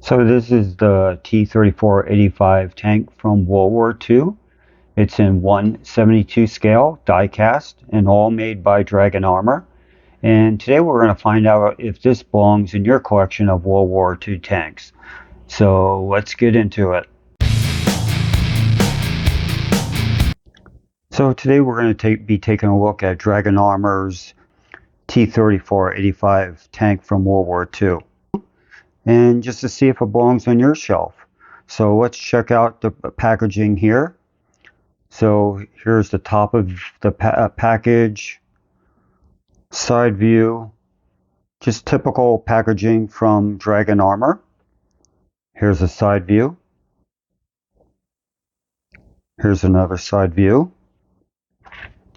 So this is the T34-85 tank from World War II. It's in 1/72 scale, die-cast, and all made by Dragon Armor. And today we're going to find out if this belongs in your collection of World War II tanks. So let's get into it. So today we're going to be taking a look at Dragon Armor's T34-85 tank from World War II. And just to see if it belongs on your shelf. So let's check out the packaging here. So here's the top of the package, side view, just typical packaging from Dragon Armor. Here's a side view. Here's another side view.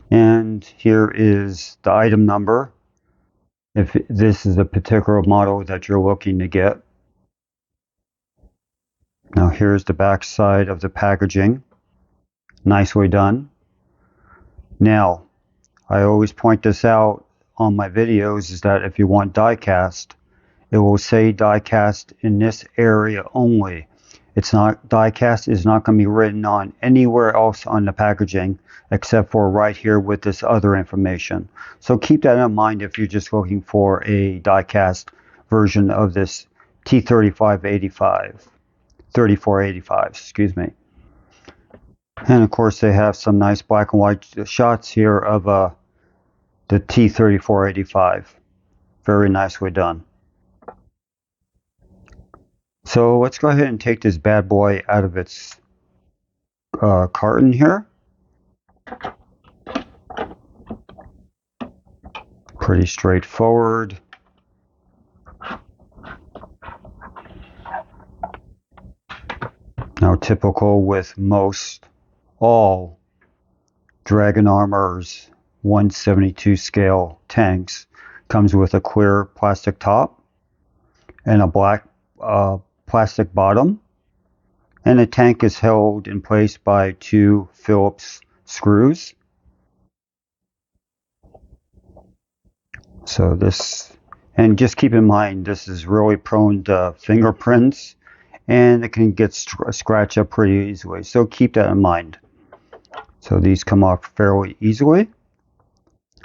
And here is the item number, if this is a particular model that you're looking to get. Now here's the back side of the packaging. Nicely done. Now, I always point this out on my videos, is that if you want die cast, it will say die cast in this area only. It's not, die cast is not going to be written on anywhere else on the packaging except for right here with this other information. So keep that in mind if you're just looking for a die cast version of this T34-85, excuse me. And of course they have some nice black and white shots here of the T34-85. Very nicely done. So let's go ahead and take this bad boy out of its carton here. Pretty straightforward. Now, typical with all Dragon Armor's 1/72 scale tanks, comes with a clear plastic top and a black plastic bottom, and the tank is held in place by two Phillips screws. So this, and just keep in mind, this is really prone to fingerprints and it can get scratched up pretty easily, so keep that in mind. So these come off fairly easily.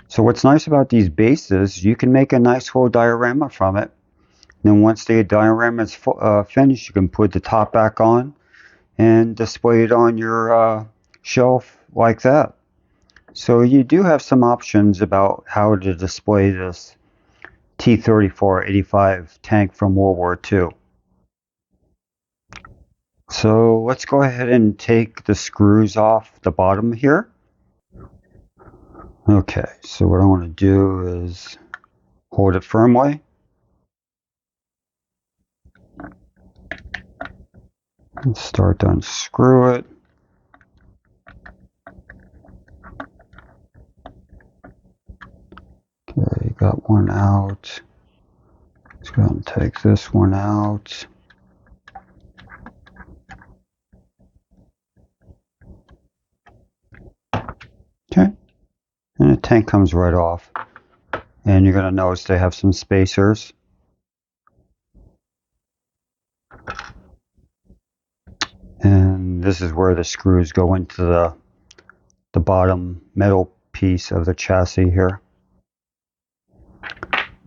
So what's nice about these bases, you can make a nice little diorama from it. And then once the diorama is finished, you can put the top back on and display it on your shelf like that. So you do have some options about how to display this T34-85 tank from World War II. So let's go ahead and take the screws off the bottom here. Okay, so what I want to do is hold it firmly. And start to unscrew it. Okay, got one out. Let's go ahead and take this one out. Okay, and the tank comes right off. And you're going to notice they have some spacers. And this is where the screws go into the bottom metal piece of the chassis here.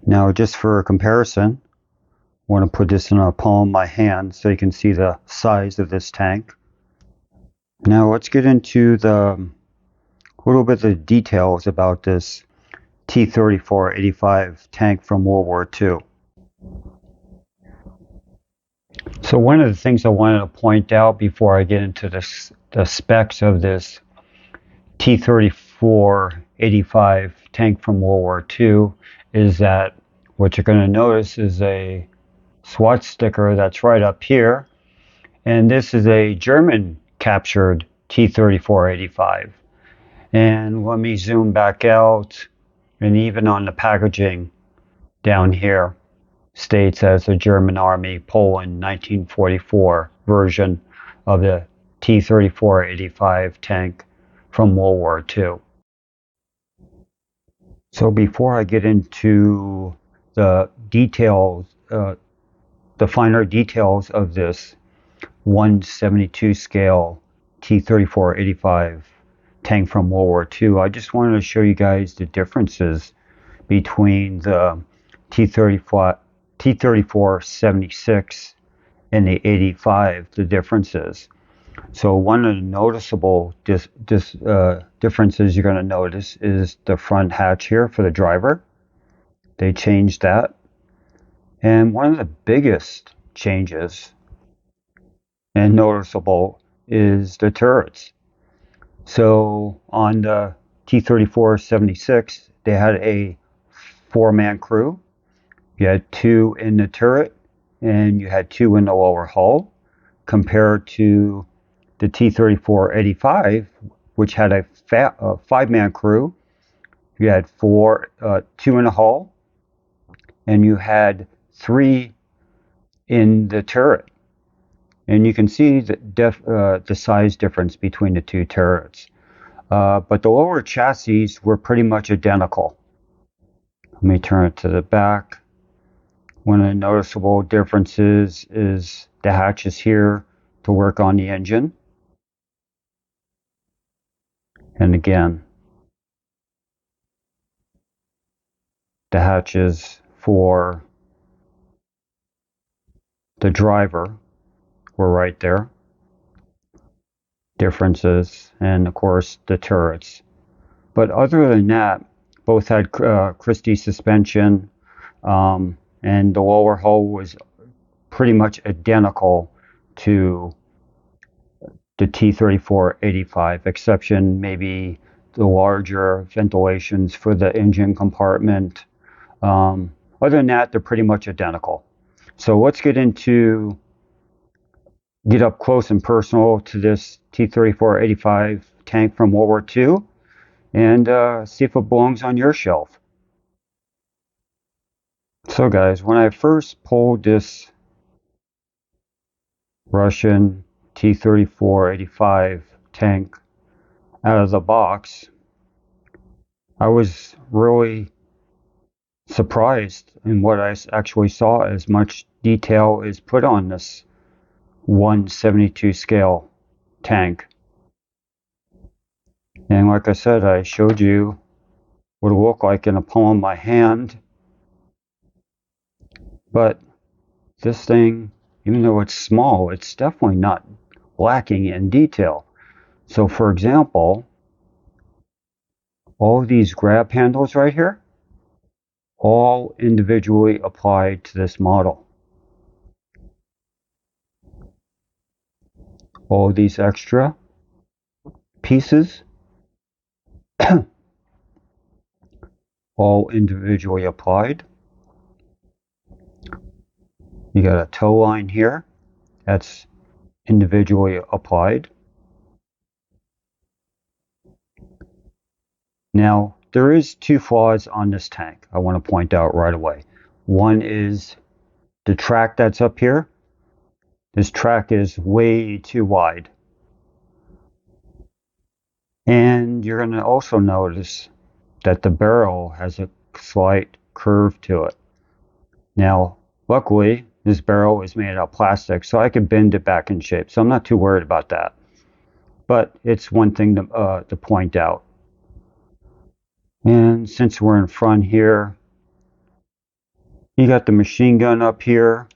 Now, just for a comparison, I want to put this in a palm of my hand so you can see the size of this tank. Now let's get into the little bit of the details about this T34-85 tank from World War II. So one of the things I wanted to point out before I get into the specs of this T34-85 tank from World War II is that what you're going to notice is a SWAT sticker that's right up here, and this is a German captured T34-85. And let me zoom back out, and even on the packaging down here states as a German Army Poland 1944 version of the T34-85 tank from World War II. So before I get into the details the finer details of this 172 scale T34-85 tank from World War II. I just wanted to show you guys the differences between the T34-76 and the 85, the differences. So one of the noticeable differences you're going to notice is the front hatch here for the driver. They changed that. And one of the biggest changes and noticeable is the turrets. So on the T34-76, they had a 4-man crew. You had 2 in the turret and you had 2 in the lower hull, compared to the T34-85, which had a 5-man crew. You had 2 in the hull, and you had 3 in the turret. And you can see the size difference between the 2 turrets. But the lower chassis were pretty much identical. Let me turn it to the back. One of the noticeable differences is the hatches here to work on the engine. And again, the hatches for the driver were right there. Differences, and of course the turrets. But other than that, both had Christie suspension, and the lower hull was pretty much identical to the T34-85, exception maybe the larger ventilations for the engine compartment. Other than that, they're pretty much identical. So let's get up close and personal to this T34-85 tank from World War II and see if it belongs on your shelf. So guys, when I first pulled this Russian T34-85 tank out of the box, I was really surprised in what I actually saw. As much detail is put on this 172 scale tank. And like I said, I showed you what it looked like in the palm of my hand. But this thing, even though it's small, it's definitely not lacking in detail. So for example, all of these grab handles right here, all individually applied to this model. All of these extra pieces, all individually applied. You got a tow line here, that's individually applied. Now, there is 2 flaws on this tank I want to point out right away. One is the track that's up here. This track is way too wide. And you're going to also notice that the barrel has a slight curve to it. Now, luckily, this barrel is made out of plastic, so I can bend it back in shape. So I'm not too worried about that. But it's one thing to point out. And since we're in front here, you got the machine gun up here.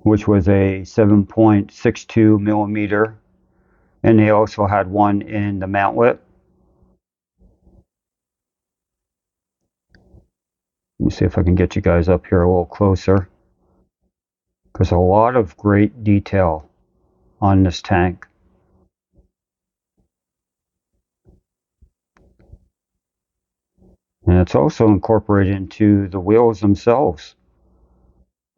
Which was a 7.62 millimeter. And they also had one in the mountlet. Let me see if I can get you guys up here a little closer. There's a lot of great detail on this tank. And it's also incorporated into the wheels themselves.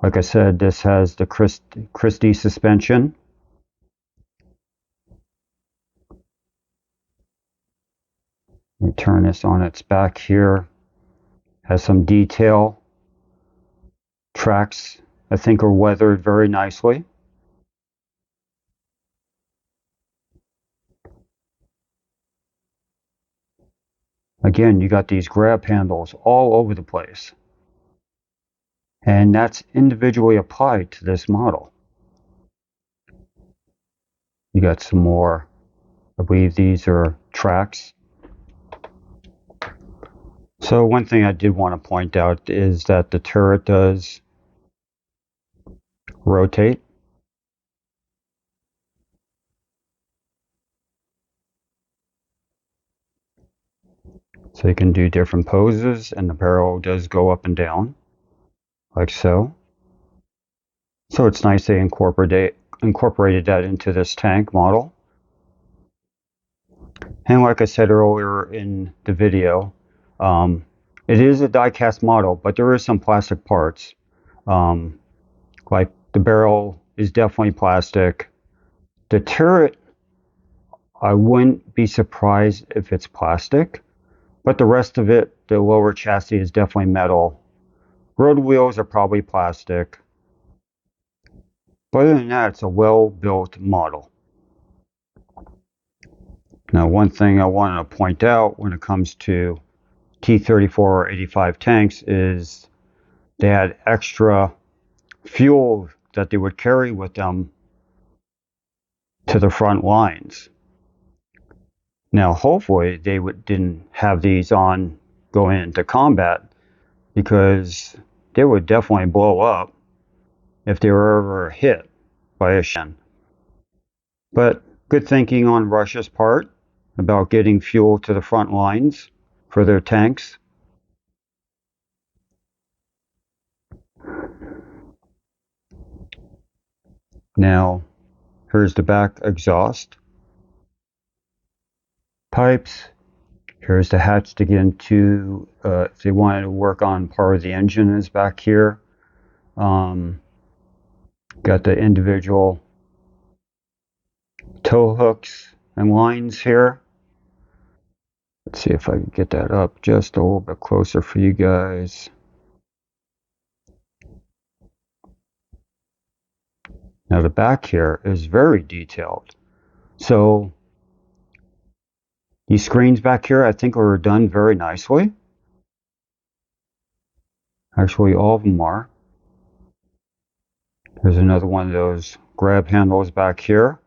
Like I said, this has the Christie suspension. Let me turn this on its back here. Has some detail. Tracks, I think, are weathered very nicely. Again, you got these grab handles all over the place. And that's individually applied to this model. You got some more, I believe these are tracks. So one thing I did want to point out is that the turret does rotate. So you can do different poses, and the barrel does go up and down, like so. So it's nice they incorporated that into this tank model. And like I said earlier in the video, it is a die-cast model, but there is some plastic parts. Like the barrel is definitely plastic. The turret, I wouldn't be surprised if it's plastic, but the rest of it, the lower chassis is definitely metal. Road wheels are probably plastic. But other than that, it's a well-built model. Now, one thing I wanted to point out when it comes to T34 or 85 tanks is they had extra fuel that they would carry with them to the front lines. Now, hopefully, they didn't have these on going into combat, because they would definitely blow up if they were ever hit by a shell. But good thinking on Russia's part about getting fuel to the front lines for their tanks. Now, here's the back exhaust pipes. Here's the hatch to get into, if they wanted to work on part of the engine is back here. Got the individual tow hooks and lines here. Let's see if I can get that up just a little bit closer for you guys. Now the back here is very detailed. So these screens back here, I think, were done very nicely. Actually, all of them are. There's another one of those grab handles back here.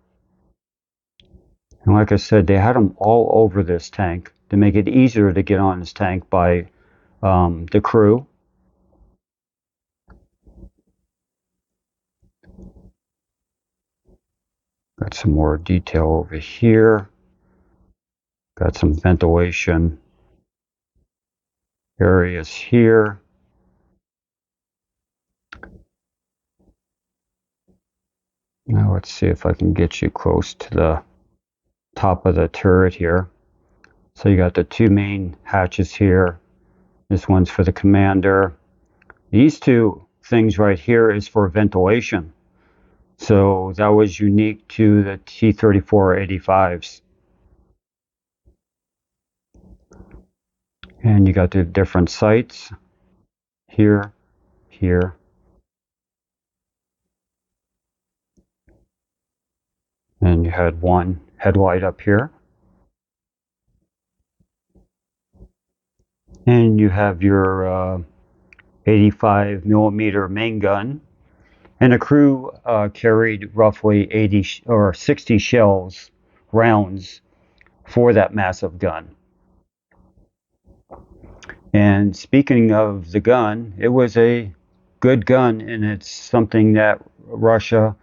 And like I said, they had them all over this tank to make it easier to get on this tank by the crew. Got some more detail over here. Got some ventilation areas here. Now let's see if I can get you close to the top of the turret here. So you got the two main hatches here. This one's for the commander. These two things right here is for ventilation. So that was unique to the T34 85s. And you got the different sights here, here. And you had one headlight up here. And you have your 85 millimeter main gun. And the crew carried roughly 80 or 60 shells, rounds, for that massive gun. And speaking of the gun, it was a good gun, and it's something that Russia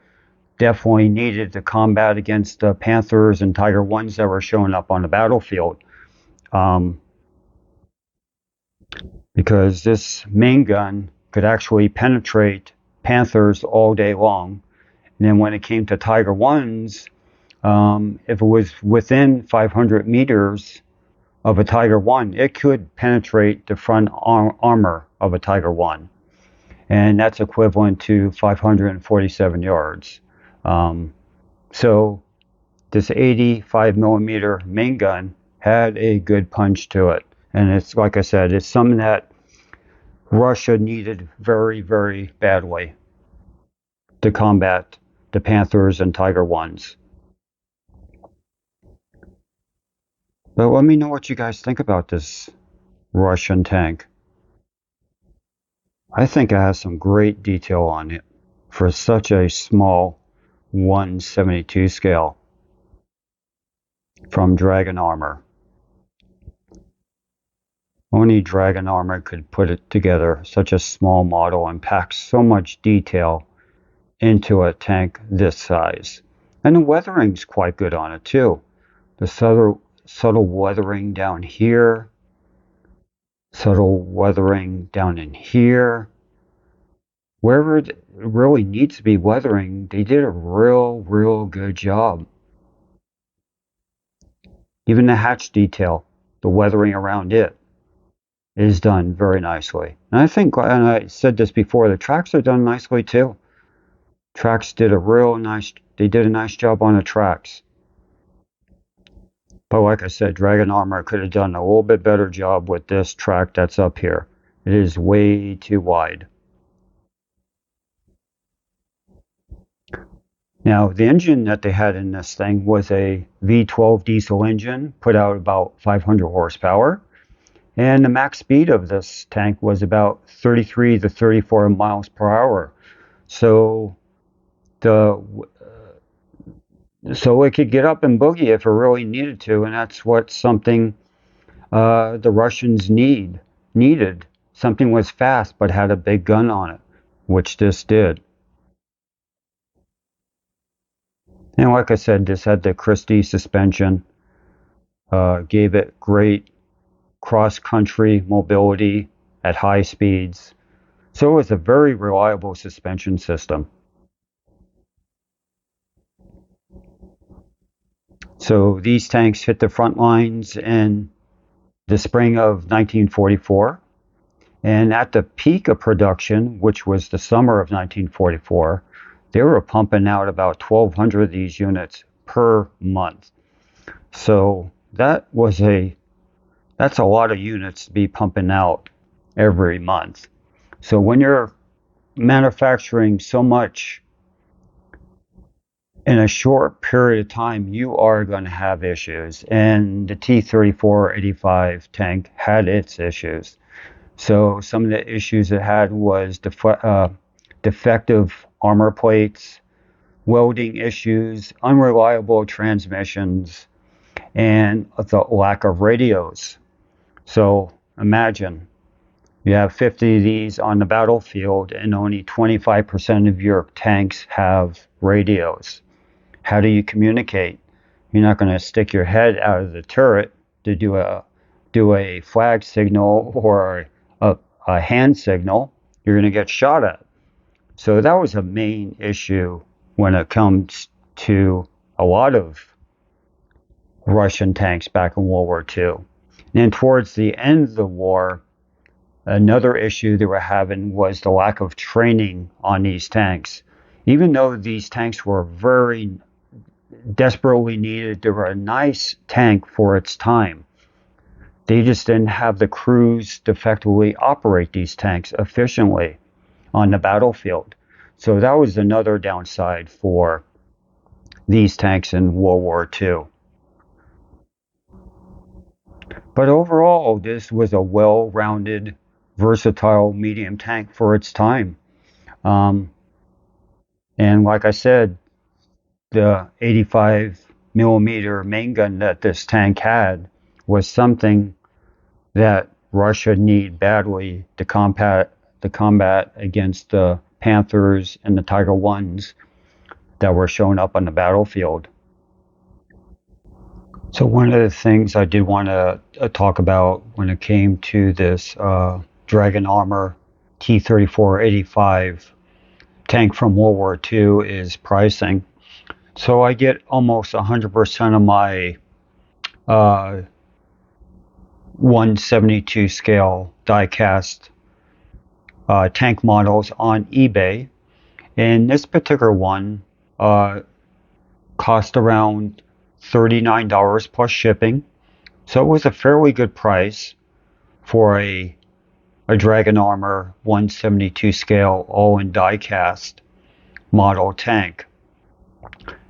definitely needed to combat against the Panthers and Tiger Ones that were showing up on the battlefield. Because this main gun could actually penetrate Panthers all day long. And then when it came to Tiger Ones, if it was within 500 meters of a Tiger One, it could penetrate the front armor of a Tiger One. And that's equivalent to 547 yards. So this 85 millimeter main gun had a good punch to it. And it's, like I said, it's something that Russia needed very, very badly to combat the Panthers and Tiger Ones. But let me know what you guys think about this Russian tank. I think it has some great detail on it for such a small 1/72 scale from Dragon Armor. Only Dragon Armor could put it together, such a small model, and pack so much detail into a tank this size. And the weathering's quite good on it too. The subtle weathering down here, subtle weathering down in here. Wherever it really needs to be weathering, they did a real good job. Even the hatch detail, the weathering around it, is done very nicely. And I think, and I said this before, the tracks are done nicely too. Tracks did they did a nice job on the tracks. But like I said, Dragon Armor could have done a little bit better job with this track that's up here. It is way too wide. Now, the engine that they had in this thing was a V12 diesel engine, put out about 500 horsepower. And the max speed of this tank was about 33 to 34 miles per hour. So so it could get up and boogie if it really needed to, and that's what something the Russians needed. Something was fast but had a big gun on it, which this did. And like I said, this had the Christie suspension, gave it great cross-country mobility at high speeds. So it was a very reliable suspension system. So these tanks hit the front lines in the spring of 1944. And at the peak of production, which was the summer of 1944, they were pumping out about 1,200 of these units per month. So that's a lot of units to be pumping out every month. So when you're manufacturing so much in a short period of time, you are going to have issues. And the T34-85 tank had its issues. So some of the issues it had was defective armor plates, welding issues, unreliable transmissions, and the lack of radios. So imagine you have 50 of these on the battlefield and only 25% of your tanks have radios. How do you communicate? You're not going to stick your head out of the turret to do a flag signal or a hand signal. You're going to get shot at. So that was a main issue when it comes to a lot of Russian tanks back in World War II. And towards the end of the war, another issue they were having was the lack of training on these tanks. Even though these tanks were very desperately needed, they were a nice tank for its time. They just didn't have the crews to effectively operate these tanks efficiently on the battlefield. So that was another downside for these tanks in World War II. But overall, this was a well-rounded, versatile medium tank for its time. And like I said, the 85 millimeter main gun that this tank had was something that Russia needed badly to combat against the Panthers and the Tiger Ones that were showing up on the battlefield. So one of the things I did want to talk about when it came to this Dragon Armor T34-85 tank from World War II is pricing. So I get almost 100% of my 1/72 scale die-cast tank models on eBay. And this particular one cost around $39 plus shipping. So it was a fairly good price for a Dragon Armor 1/72 scale all-in die-cast model tank.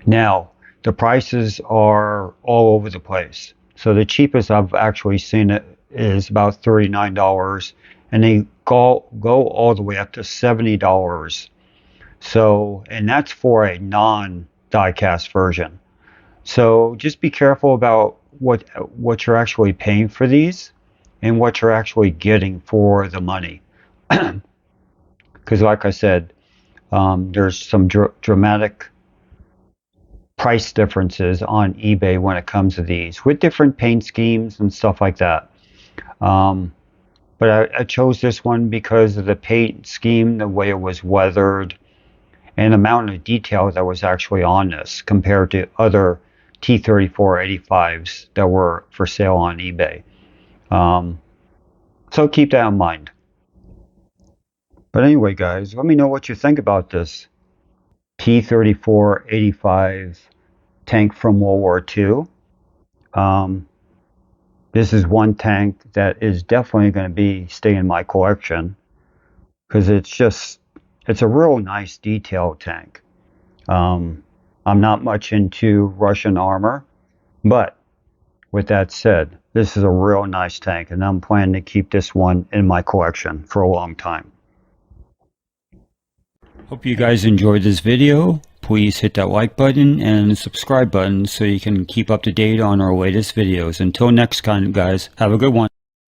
Now, the prices are all over the place. So the cheapest I've actually seen it is about $39, and they go all the way up to $70. So, and that's for a non-diecast version. So just be careful about what you're actually paying for these and what you're actually getting for the money. Because like I said, there's some dramatic price differences on eBay when it comes to these, with different paint schemes and stuff like that. But I chose this one because of the paint scheme, the way it was weathered, and the amount of detail that was actually on this compared to other T34 85s that were for sale on eBay. So keep that in mind. But anyway, guys, let me know what you think about this T34 85 tank from World War II. This is one tank that is definitely going to be stay in my collection because it's a real nice detailed tank. I'm not much into Russian armor, but with that said, this is a real nice tank, and I'm planning to keep this one in my collection for a long time. Hope you guys enjoyed this video. Please hit that like button and subscribe button so you can keep up to date on our latest videos. Until next time, guys, have a good one.